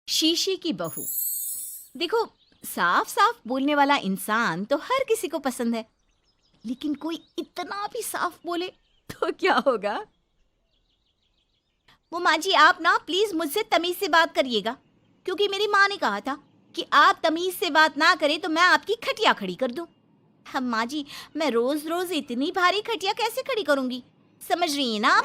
शीशे की बहू। देखो, साफ साफ बोलने वाला इंसान तो हर किसी को पसंद है, लेकिन कोई इतना भी साफ बोले तो क्या होगा? वो माँ जी, आप ना प्लीज मुझसे तमीज से बात करिएगा, क्योंकि मेरी माँ ने कहा था कि आप तमीज से बात ना करें तो मैं आपकी खटिया खड़ी कर दूं। हम माँ जी, मैं रोज रोज इतनी भारी खटिया कैसे खड़ी करूंगी, समझ रही हैं ना आप?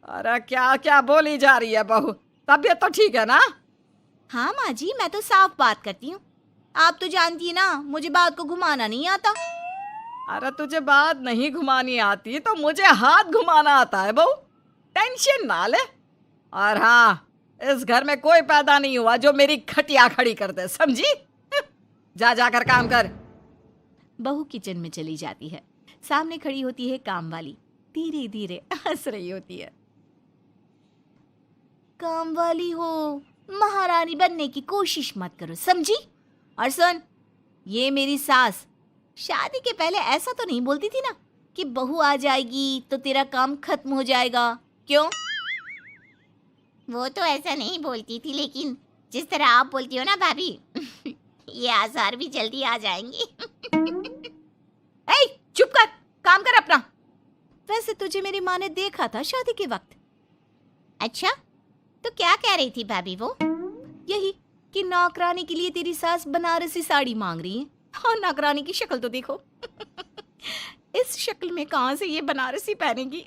अरे क्या क्या बोली जा रही है बहू? तबीयत तो ठीक है ना? हाँ माँ जी, मैं तो साफ बात करती हूँ। आप तो जानती है ना, मुझे बात को घुमाना नहीं आता। अरे तुझे बात नहीं घुमानी आती तो मुझे हाथ घुमाना आता है बहू। टेंशन ना ले। और हाँ, इस घर में कोई पैदा नहीं हुआ जो मेरी खटिया खड़ी कर दे, समझी? जा जाकर काम कर। बहू किचन में चली जाती है। सामने खड़ी होती है काम वाली, धीरे धीरे हंस रही होती है। काम वाली हो, महारानी बनने की कोशिश मत करो, समझी? और सुन, ये मेरी सास शादी के पहले ऐसा तो नहीं बोलती थी ना कि बहू आ जाएगी तो तेरा काम खत्म हो जाएगा, क्यों? वो तो ऐसा नहीं बोलती थी, लेकिन जिस तरह आप बोलती हो ना भाभी, ये आसार भी जल्दी आ जाएंगे। ए, चुप कर, काम कर अपना। वैसे तुझे मेरी माँ ने देखा था शादी के वक्त। अच्छा, तो क्या कह रही थी भाभी वो? यही कि नौकरानी के लिए तेरी सास बनारसी साड़ी मांग रही है। और नौकरानी की शक्ल तो देखो। इस शक्ल में कहां से ये बनारसी पहनेगी?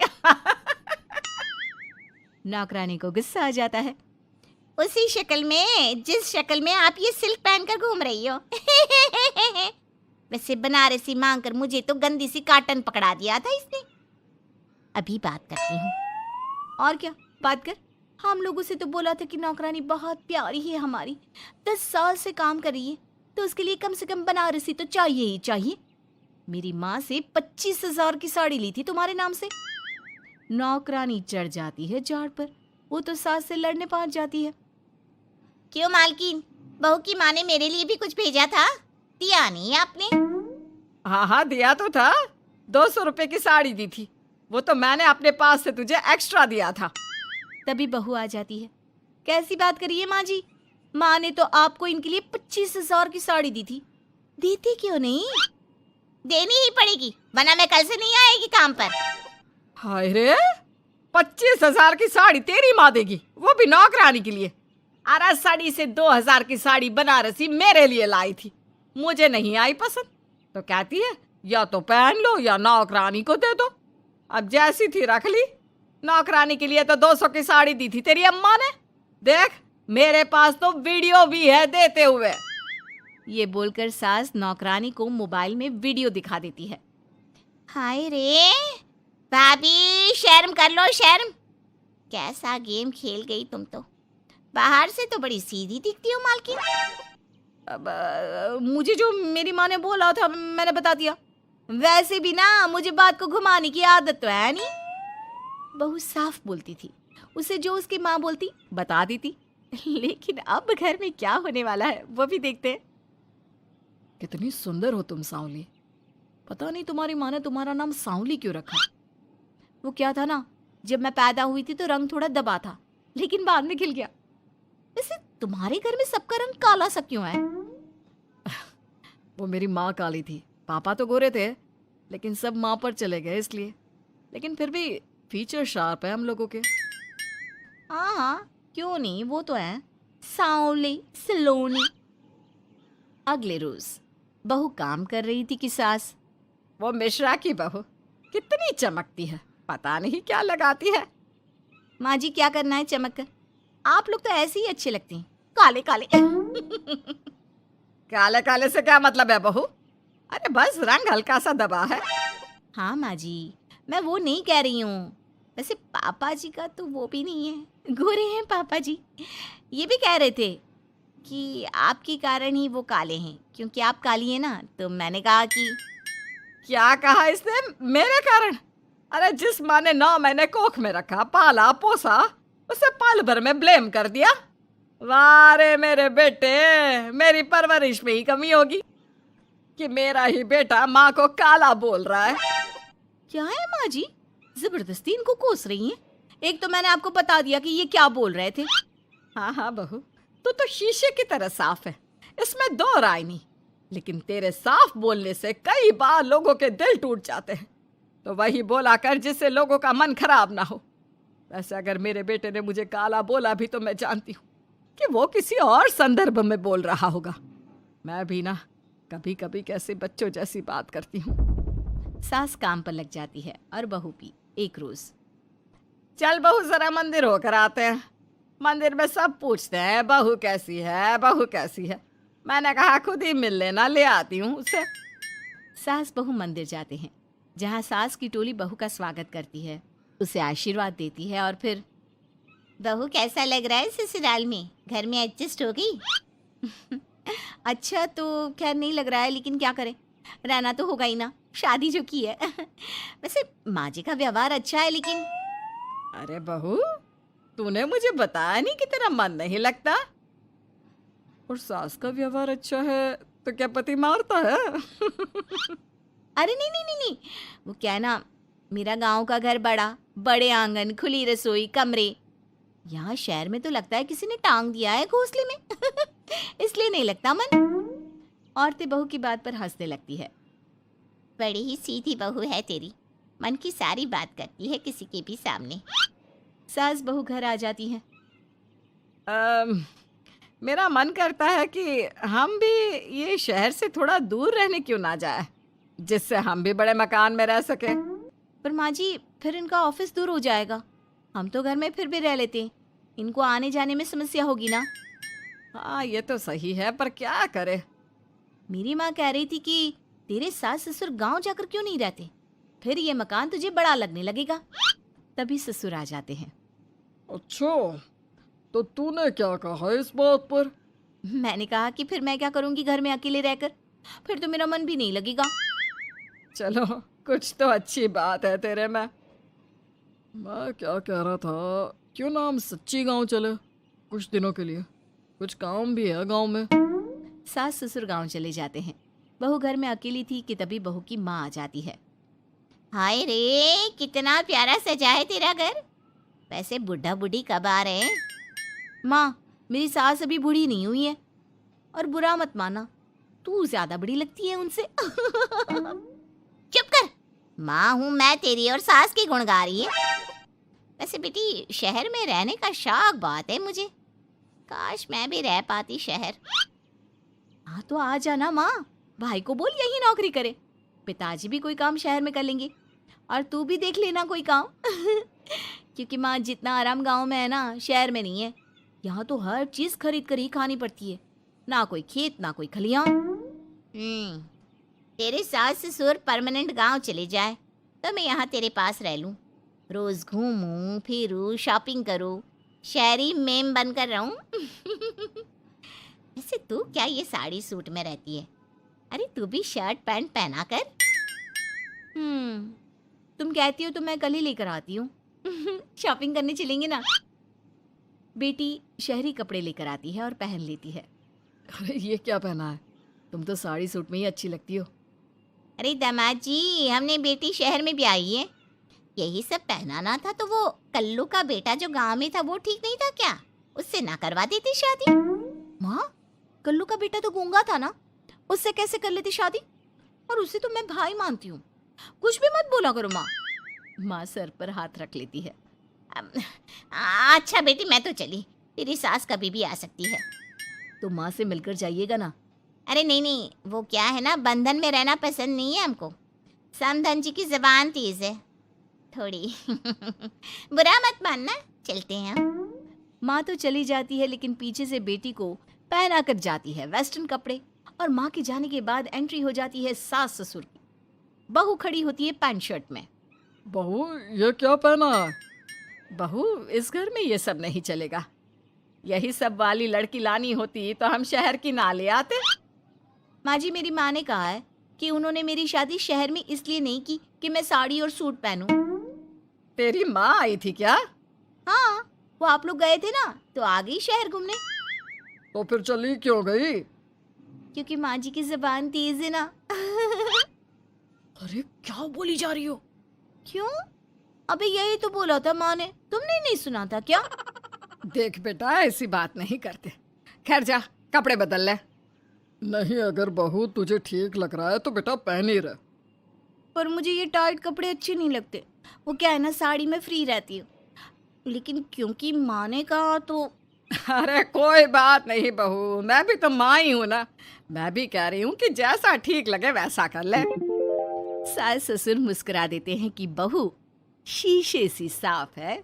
नौकरानी को गुस्सा आ जाता है। उसी शक्ल में जिस शक्ल में आप ये सिल्क पहनकर घूम रही हो। वैसे बनारसी मांगकर मुझे तो गंदी सी काटन पकड़ा दिया था इसने। अभी बात करती हूँ। और क्या बात कर? हम लोगों से तो बोला था कि नौकरानी बहुत प्यारी है हमारी, 10 साल से काम कर रही है, तो उसके लिए कम से कम बनारसी तो चाहिए ही चाहिए। मेरी माँ से 25,000 की साड़ी ली थी तुम्हारे नाम से। नौकरानी चढ़ जाती है झाड़ पर। वो तो सास से लड़ने पहुंच जाती है। क्यों मालकिन, बहू की माँ ने मेरे लिए भी कुछ भेजा था, दिया नहीं आपने? हाँ हाँ, दिया तो था। 200 रुपए की साड़ी दी थी, वो तो मैंने अपने पास से तुझे एक्स्ट्रा दिया था। तभी बहू आ जाती है। कैसी बात करिए माँ जी, माँ ने तो आपको इनके लिए 25,000 की साड़ी दी थी, देती क्यों नहीं? देनी ही पड़ेगी, वरना मैं कल से नहीं आएगी काम पर। हाय रे, 25,000 की साड़ी तेरी माँ देगी, वो भी नौकरानी के लिए? अरे साड़ी से 2,000 की साड़ी बनारसी मेरे लिए लाई थी, मुझे नहीं आई पसंद, तो कहती है या तो पहन लो या नौकरानी को दे दो। अब जैसी थी रख ली। नौकरानी के लिए तो 200 की साड़ी दी थी तेरी अम्मा ने। देख, मेरे पास तो वीडियो भी है देते हुए। ये बोलकर सास नौकरानी को मोबाइल में वीडियो दिखा देती है। हाय रे भाभी, शर्म कर लो शर्म। कैसा गेम खेल गई तुम तो। बाहर से तो बड़ी सीधी दिखती हो मालकिन। अब मुझे जो मेरी माँ ने बोला था मैंने बता दिया। वैसे भी ना मुझे बात को घुमाने की आदत तो है नहीं। बहू साफ बोलती थी, उसे जो उसकी माँ बोलती बता देती। लेकिन अब घर में क्या होने वाला है वो भी देखते हैं। कितनी सुंदर हो तुम सांवली। पता नहीं तुम्हारी माँ ने तुम्हारा नाम सांवली क्यों रखा। वो क्या था ना, जब मैं पैदा हुई थी तो रंग थोड़ा दबा था, लेकिन बाद में खिल गया। वैसे तुम्हारे घर में सबका रंग काला सा क्यों है? वो मेरी माँ काली थी, पापा तो गोरे थे, लेकिन सब माँ पर चले गए इसलिए। लेकिन फिर भी फीचर शार्प है हम लोगों के। हाँ हाँ, क्यों नहीं, वो तो है सांवली सलोनी। अगले रोज बहू काम कर रही थी कि सास। वो मिश्रा की बहू कितनी चमकती है, पता नहीं क्या लगाती है। माँ जी, क्या करना है चमक कर? आप लोग तो ऐसे ही अच्छे लगते हैं, काले काले। काले काले से क्या मतलब है बहू? अरे बस रंग हल्का सा दबा है। हाँ माँ जी, मैं वो नहीं कह रही हूँ। वैसे पापा जी का तो वो भी नहीं है, गोरे हैं पापा जी। ये भी कह रहे थे कि आपके कारण ही वो काले हैं, क्योंकि आप काली हैं ना, तो मैंने कहा कि। क्या कहा इसने? मेरे कारण? अरे जिस माँ ने 9 महीने कोख में रखा, पाला पोसा, उसे पल भर में ब्लेम कर दिया। वाह रे मेरे बेटे, मेरी परवरिश में ही कमी होगी कि मेरा ही बेटा माँ को काला बोल रहा है। क्या है माँ जी, जबरदस्ती इनको कोस रही हैं? एक तो मैंने आपको बता दिया कि ये क्या बोल रहे थे। हाँ हाँ बहू, तू तो शीशे की तरह साफ है, इसमें दो राय नहीं। लेकिन तेरे साफ बोलने से कई बार लोगों के दिल टूट जाते हैं। तो वही बोला कर जिससे लोगों का मन खराब ना हो। वैसे अगर मेरे बेटे ने मुझे काला बोला भी तो मैं जानती हूँ कि वो किसी और संदर्भ में बोल रहा होगा। मैं भी ना कभी कभी कैसे बच्चों जैसी बात करती हूँ। सास काम पर लग जाती है और बहू भी। एक रोज, चल बहू जरा मंदिर होकर आते हैं। मंदिर में सब पूछते हैं बहू कैसी है, बहू कैसी है। मैंने कहा खुद ही मिल लेना, ले आती हूँ उसे। सास बहू मंदिर जाते हैं, जहाँ सास की टोली बहू का स्वागत करती है, उसे आशीर्वाद देती है और फिर, बहू कैसा लग रहा है ससुराल में, घर में एडजस्ट हो गई? अच्छा तो खैर नहीं लग रहा है, लेकिन क्या करें, रहना तो होगा ही ना, शादी जो की है। वैसे माँ जी का व्यवहार अच्छा है, लेकिन अरे बहू, तूने मुझे बताया नहीं कि तेरा मन नहीं लगता। और सास का व्यवहार अच्छा है तो क्या पति मारता है? अरे नहीं नहीं नहीं नहीं, वो क्या है ना, मेरा गांव का घर बड़ा, बड़े आंगन, खुली रसोई, कमरे। यहाँ शहर में तो लगता है किसी ने टांग दिया है घोंसले में। इसलिए नहीं लगता मन। औरतें बहू की बात पर हंसने लगती है। बड़ी ही सीधी बहू है तेरी, मन की सारी बात करती है किसी के भी सामने। सास बहू घर आ जाती हैं। मेरा मन करता है कि हम भी ये शहर से थोड़ा दूर रहने क्यों ना जाए, जिससे हम भी बड़े मकान में रह सके। पर माँ जी, फिर इनका ऑफिस दूर हो जाएगा। हम तो घर में फिर भी रह लेते हैं, इनको आने जाने में समस्या होगी ना। हाँ ये तो सही है, पर क्या करे। मेरी माँ कह रही थी कि तेरे सास ससुर गांव जाकर क्यों नहीं रहते, फिर ये मकान तुझे बड़ा लगने लगेगा। तभी ससुर आ जाते हैं। अच्छा, तो तूने क्या कहा इस बात पर? मैंने कहा कि फिर मैं क्या करूंगी घर में अकेले रहकर, फिर तो मेरा मन भी नहीं लगेगा। चलो, कुछ तो अच्छी बात है तेरे में। मैं क्या कह रहा था, क्यों ना हम सच्ची गांव चले कुछ दिनों के लिए, कुछ काम भी है गांव में। सास ससुर गांव चले जाते हैं। बहू घर में अकेली थी कि तभी बहू की माँ आ जाती है। हाय रे, कितना प्यारा सजा है तेरा घर। वैसे बुढ़ा बुढ़ी कब आ रहे हैं? माँ, मेरी सास अभी बूढ़ी नहीं हुई है, और बुरा मत माना, तू ज्यादा बड़ी लगती है उनसे। चुप कर, माँ हूँ मैं तेरी और सास की गुण गा रही है। वैसे बेटी, शहर में रहने का शौक बहुत है मुझे, काश मैं भी रह पाती शहर। हाँ तो आ जाना माँ, भाई को बोल यही नौकरी करे, पिताजी भी कोई काम शहर में कर लेंगे, और तू भी देख लेना कोई काम। क्योंकि माँ, जितना आराम गांव में है ना, शहर में नहीं है। यहाँ तो हर चीज खरीद कर ही खानी पड़ती है, ना कोई खेत ना कोई खलियान। तेरे सास ससुर परमानेंट गांव चले जाए तो मैं यहाँ तेरे पास रह लूँ, रोज घूमूं फिरूं, शॉपिंग करूं, शहरी मेम बनकर रहूं। वैसे तू क्या ये साड़ी सूट में रहती है? अरे तू भी शर्ट पैंट पहना कर। तुम कहती हो तो मैं कल ही लेकर आती हूँ। शॉपिंग करने चलेंगे ना। बेटी शहरी कपड़े लेकर आती है और पहन लेती है। अरे ये क्या पहना है, तुम तो साड़ी सूट में ही अच्छी लगती हो। अरे दामाद जी, हमने बेटी शहर में भी आई है, यही सब पहनाना था तो वो कल्लू का बेटा जो गांव में था वो ठीक नहीं था क्या, उससे ना करवा देती शादी? माँ, कल्लू का बेटा तो गूंगा था ना, उससे कैसे कर लेती शादी? और उसे तो मैं भाई मानती हूँ, कुछ भी मत बोला करो माँ। माँ सर पर हाथ रख लेती है। अच्छा बेटी, मैं तो चली, तेरी सास कभी भी आ सकती है। तो माँ से मिलकर जाइएगा ना। अरे नहीं नहीं, वो क्या है ना, बंधन में रहना पसंद नहीं है हमको। समधन जी की जबान तेज है थोड़ी। बुरा मत मानना, चलते हैं हम। माँ तो चली जाती है, लेकिन पीछे से बेटी को पहना कर जाती है वेस्टर्न कपड़े, और माँ के जाने के बाद एंट्री हो जाती है सास ससुर की। बहू खड़ी होती है पैंट शर्ट में। बहू ये क्या पहना है? बहू, इस घर में ये सब नहीं चलेगा, यही सब वाली लड़की लानी होती तो हम शहर की ना ले आते। माँ जी, मेरी माँ ने कहा है कि उन्होंने मेरी शादी शहर में इसलिए नहीं की कि मैं साड़ी और सूट पहनूं। तेरी माँ आई थी क्या? हाँ, वो आप लोग गए थे ना तो आ गई शहर घूमने। तो फिर चली क्यों गई? क्योंकि माँ जी की जबान तेज है ना। अरे क्या बोली जा रही हो? क्यों? अबे यही तो बोला था माँ ने, तुमने नहीं सुना था क्या? देख बेटा, ऐसी बात नहीं करते। खैर जा, कपड़े बदल ले। नहीं, अगर बहू तुझे ठीक लग रहा है तो बेटा पहन ही रहे। पर मुझे ये टाइट कपड़े अच्छे नहीं लगते। वो क्या है ना, साड़ी में फ्री रहती हूँ, लेकिन क्योंकि माँ ने कहा तो। अरे कोई बात नहीं बहू, मैं भी तो माँ ही हूँ ना। मैं भी कह रही हूँ कि जैसा ठीक लगे वैसा कर ले। सास ससुर मुस्कुरा देते हैं कि बहू शीशे सी साफ है,